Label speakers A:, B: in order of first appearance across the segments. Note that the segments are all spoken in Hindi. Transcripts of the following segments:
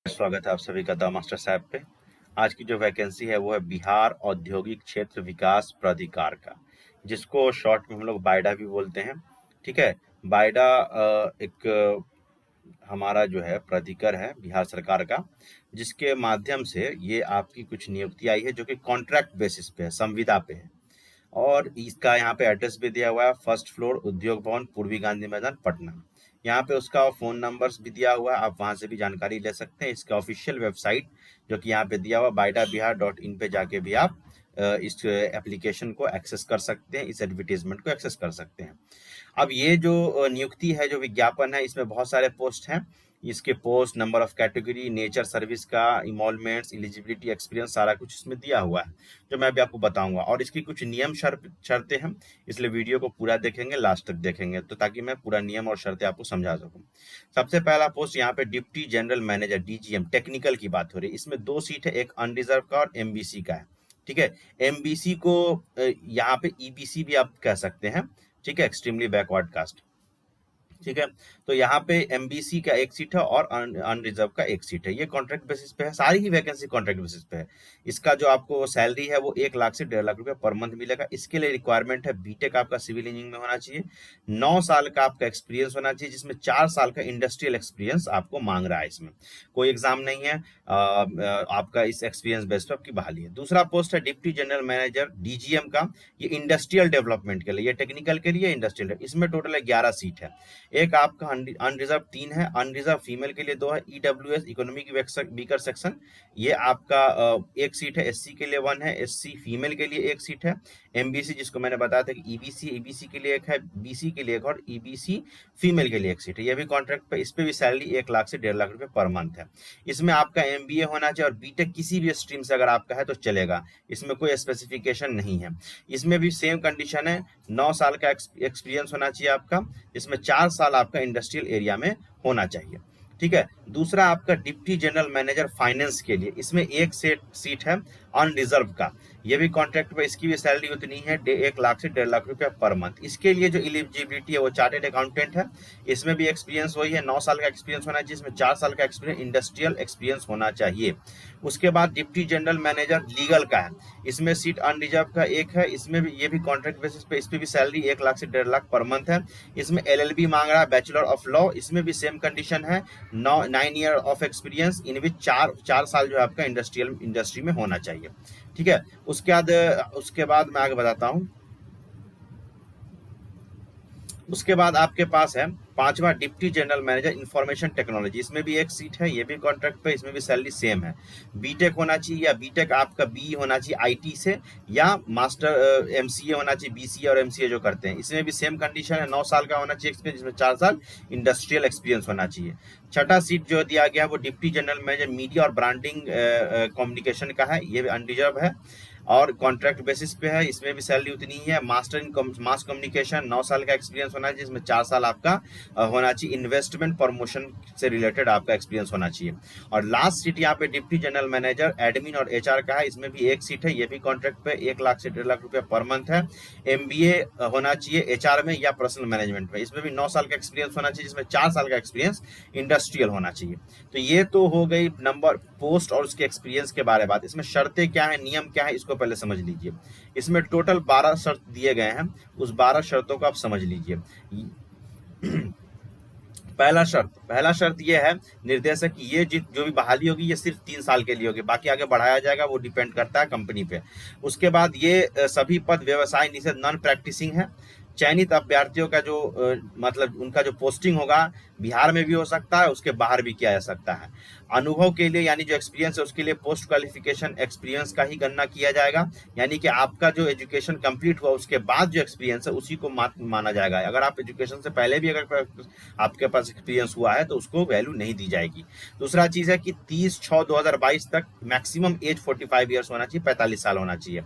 A: स्वागत है आप सभी का द मास्टर साहब पे। आज की जो वैकेंसी है वो है बिहार औद्योगिक क्षेत्र विकास प्राधिकार का, जिसको शॉर्ट में हम लोग बायडा भी बोलते हैं। ठीक है। बायडा एक हमारा जो है प्राधिकार है बिहार सरकार का, जिसके माध्यम से ये आपकी कुछ नियुक्ति आई है जो कि कॉन्ट्रैक्ट बेसिस पे है, संविदा पे है। और इसका यहाँ पे एड्रेस भी दिया हुआ है, फर्स्ट फ्लोर उद्योग भवन, पूर्वी गांधी मैदान, पटना। यहाँ पे उसका फोन नंबर्स भी दिया हुआ है, आप वहां से भी जानकारी ले सकते हैं। इसका ऑफिशियल वेबसाइट जो कि यहाँ पे दिया हुआ baidaBihar.in पे जाके भी आप इस एप्लीकेशन को एक्सेस कर सकते हैं, इस एडवर्टीजमेंट को एक्सेस कर सकते हैं। अब ये जो नियुक्ति है, जो विज्ञापन है, इसमें बहुत सारे पोस्ट हैं। इसके post, number of category, nature service का, इमोलमेंट्स, एलिजिबिलिटी, एक्सपीरियंस, सारा कुछ इसमें दिया हुआ है, जो मैं भी आपको बताऊंगा। और इसकी कुछ नियम शर्तें हैं, इसलिए वीडियो को पूरा देखेंगे, लास्ट तक देखेंगे, तो ताकि मैं पूरा नियम और शर्तें आपको समझा सकूं। सबसे पहला पोस्ट यहाँ पे deputy general manager DGM technical की बात हो रही है। इसमें 2 सीट है, एक अनरिजर्व का और एमबीसी का है। ठीक है। एमबीसी को यहाँ पे ईबीसी भी आप कह सकते हैं। ठीक है, एक्सट्रीमली बैकवर्ड कास्ट। ठीक है। तो यहाँ पे एमबीसी का 1 सीट है और अनरिजर्व का 1 सीट है। ये कॉन्ट्रैक्ट बेसिस पे है, सारी ही वैकेंसी कॉन्ट्रैक्ट बेसिस पे है। इसका जो आपको सैलरी है वो 1 लाख से 1.5 लाख रुपया पर मंथ मिलेगा। इसके लिए रिक्वायरमेंट है बीटेक आपका सिविल इंजीनियरिंग में होना चाहिए, 9 साल का आपका एक्सपीरियंस होना चाहिए, जिसमें 4 साल का इंडस्ट्रियल एक्सपीरियंस आपको मांग रहा है। इसमें कोई एग्जाम नहीं है, आपका इस एक्सपीरियंस बेस पर आपकी बहाली है। दूसरा पोस्ट है डिप्टी जनरल मैनेजर डीजीएम का, ये इंडस्ट्रियल डेवलपमेंट के लिए, ये टेक्निकल के लिए, इंडस्ट्रियल। इसमें टोटल 11 सीट है। एक आपका अनरिजर्व 3 है, अनरिजर्व फीमेल के लिए 2 है, ईडब्ल्यूएस इकोनॉमिक वीकर सेक्शन ये आपका 1 सीट है, एससी के लिए 1 है, एससी फीमेल के लिए 1 सीट है, एमबीसी जिसको मैंने बताया था कि ईबीसी के लिए 1 है, बीसी के लिए 1 और ईबीसी फीमेल के लिए 1 सीट है। ये भी कॉन्ट्रैक्ट पे, इस पे भी सैलरी 1 लाख से 1.5 लाख रुपए पर मंथ है। इसमें आपका एमबीए होना चाहिए और बीटेक किसी भी स्ट्रीम से अगर आपका है तो चलेगा, इसमें कोई स्पेसिफिकेशन नहीं है। इसमें भी सेम कंडीशन है, 9 साल का एक्सपीरियंस होना चाहिए आपका, इसमें 4 साल आपका इंडस्ट्रियल एरिया में होना चाहिए। ठीक है। दूसरा आपका डिप्टी जनरल मैनेजर फाइनेंस के लिए, इसमें 1 सीट है अनरिजर्व का, ये भी कॉन्ट्रैक्ट पे, इसकी भी सैलरी उतनी है 1 लाख से 1.5 लाख रुपया पर मंथ। इसके लिए जो एलिजिबिलिटी है वो चार्टेड अकाउंटेंट है, इसमें भी एक्सपीरियंस वही है, 9 साल का एक्सपीरियंस होना चाहिए, इसमें 4 साल का एक्सपीरियंस इंडस्ट्रियल एक्सपीरियंस होना चाहिए। उसके बाद डिप्टी जनरल मैनेजर लीगल का है, इसमें सीट अनरिजर्व का 1 है, इसमें भी ये भी कॉन्ट्रैक्ट बेसिस पे, इस पे भी सैलरी 1 लाख से 1.5 लाख पर मंथ है। इसमें एलएलबी मांग रहा है, बैचलर ऑफ लॉ, इसमें भी सेम कंडीशन है, 9 ईयर ऑफ एक्सपीरियंस, इन विच 4 साल जो है आपका इंडस्ट्री में होना चाहिए। ठीक है। उसके बाद मैं आगे बताता हूं। उसके बाद आपके पास है 5वां deputy general manager information technology, इसमें भी 1 सीट है, ये भी कॉन्ट्रैक्ट पे, इसमें भी सैलरी सेम है। बीटेक होना चाहिए या बीटेक आपका बी होना चाहिए आईटी से, या मास्टर एमसीए होना चाहिए, बीसीए और एमसीए जो करते हैं। इसमें भी सेम कंडीशन है, 9 साल का होना चाहिए एक्सपीरियंस, जिसमें 4 साल इंडस्ट्रियल एक्सपीरियंस होना चाहिए। छठा सीट जो दिया गया है वो डिप्टी जनरल मैनेजर मीडिया और ब्रांडिंग कम्युनिकेशन का है, ये भी अनरिजर्व है और कॉन्ट्रैक्ट बेसिस पे है, इसमें भी सैलरी उतनी ही है। मास्टर इन मास कम्युनिकेशन, 9 साल का एक्सपीरियंस होना चाहिए, जिसमें 4 साल आपका होना चाहिए, इन्वेस्टमेंट प्रमोशन से रिलेटेड आपका एक्सपीरियंस होना चाहिए। और लास्ट सीट यहाँ पे डिप्टी जनरल मैनेजर एडमिन और एचआर का है, इसमें भी 1 सीट है, ये भी कॉन्ट्रैक्ट पे, 1 लाख से 1.5 लाख रुपया पर मंथ है। एमबीए होना चाहिए एचआर में या पर्सनल मैनेजमेंट में, इसमें भी 9 साल का एक्सपीरियंस होना चाहिए, जिसमें 4 साल का एक्सपीरियंस इंडस्ट्रियल होना चाहिए। तो ये तो हो गई नंबर पोस्ट और उसके एक्सपीरियंस के बारे में बात। इसमें शर्तें क्या है, नियम क्या है, इसको पहले समझ लीजिए। इसमें टोटल 12 शर्त दिए गए हैं, उस 12 शर्तों को आप समझ लीजिए। पहला शर्त ये है निर्देशक की, ये जो भी बहाली होगी ये सिर्फ 3 साल के लिए होगी, बाकी आगे बढ़ाया जाएगा, वो डिपेंड करता है कंपनी पे। उसके बाद ये सभी पद व्यवसाय निषेध नॉन प्रैक्टिसिंग है। चयनित अभ्यर्थियों का जो मतलब उनका जो पोस्टिंग होगा बिहार में भी हो सकता है, उसके बाहर भी किया जा सकता है। अनुभव के लिए यानी जो एक्सपीरियंस है उसके लिए पोस्ट क्वालिफिकेशन एक्सपीरियंस का ही गणना किया जाएगा, यानी कि आपका जो एजुकेशन कंप्लीट हुआ उसके बाद जो एक्सपीरियंस है उसी को माना जाएगा। अगर आप एजुकेशन से पहले भी अगर आपके पास एक्सपीरियंस हुआ है तो उसको वैल्यू नहीं दी जाएगी। दूसरा चीज है कि 30/6/2022 तक मैक्सिमम एज 45 ईयर्स होना चाहिए, 45 साल होना चाहिए।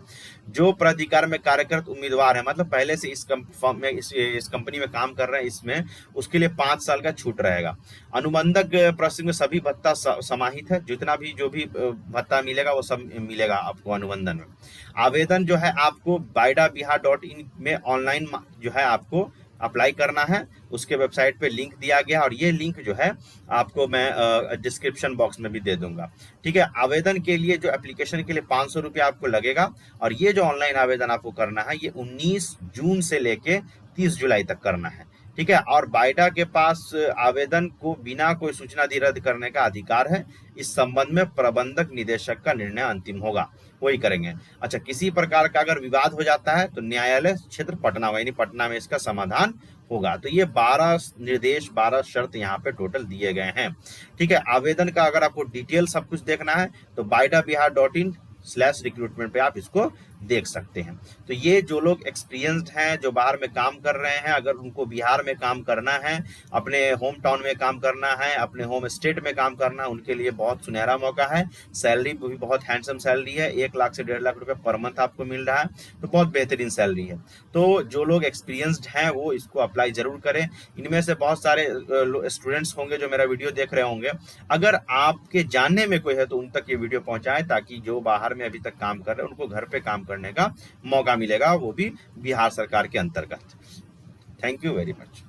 A: जो प्राधिकार में कार्यरत उम्मीदवार है, मतलब पहले से इस कंपनी में काम कर रहे हैं, इसमें उसके लिए 5 साल का छूट रहेगा। अनुबंधक प्रश्न में सभी भत्ता समाहित है, जितना भी जो भी भत्ता मिलेगा वो सब मिलेगा आपको अनुबंधन में। आवेदन जो है आपको baidaBihar.in में ऑनलाइन जो है आपको अप्लाई करना है उसके वेबसाइट पे लिंक दिया गया, और ये लिंक जो है आपको मैं डिस्क्रिप्शन बॉक्स में भी दे दूंगा। ठीक है, आवेदन के लिए जो एप्लीकेशन के लिए 500 रुपया आपको लगेगा, और ये जो ऑनलाइन आवेदन आपको करना है ये 19 जून से लेके 30 जुलाई तक करना है। ठीक है, और बाइडा के पास आवेदन को बिना कोई सूचना दिए रद्द करने का अधिकार है। इस संबंध में प्रबंधक निदेशक का निर्णय अंतिम होगा, वही करेंगे। अच्छा, किसी प्रकार का अगर विवाद हो जाता है तो न्यायालय क्षेत्र पटना, यानी पटना में इसका समाधान होगा। तो ये 12 निर्देश, 12 शर्त यहाँ पे टोटल दिए गए हैं। ठीक है, आवेदन का अगर आपको डिटेल सब कुछ देखना है तो baidaBihar.in/recruitment पे आप इसको देख सकते हैं। तो ये जो लोग एक्सपीरियंस्ड हैं, जो बाहर में काम कर रहे हैं, अगर उनको बिहार में काम करना है, अपने होम टाउन में काम करना है, अपने होम स्टेट में काम करना है, उनके लिए बहुत सुनहरा मौका है। सैलरी भी बहुत हैंडसम सैलरी है, 1 लाख से 1.5 लाख रुपए पर मंथ आपको मिल रहा है, तो बहुत बेहतरीन सैलरी है। तो जो लोग एक्सपीरियंस्ड हैं वो इसको अप्लाई जरूर करें। इनमें से बहुत सारे स्टूडेंट्स होंगे जो मेरा वीडियो देख रहे होंगे, अगर आपके जानने में कोई है तो उन तक ये वीडियो पहुंचाएं, ताकि जो बाहर में अभी तक काम कर रहे हैं उनको घर पे काम करने का मौका मिलेगा, वो भी बिहार सरकार के अंतर्गत। Thank you very much.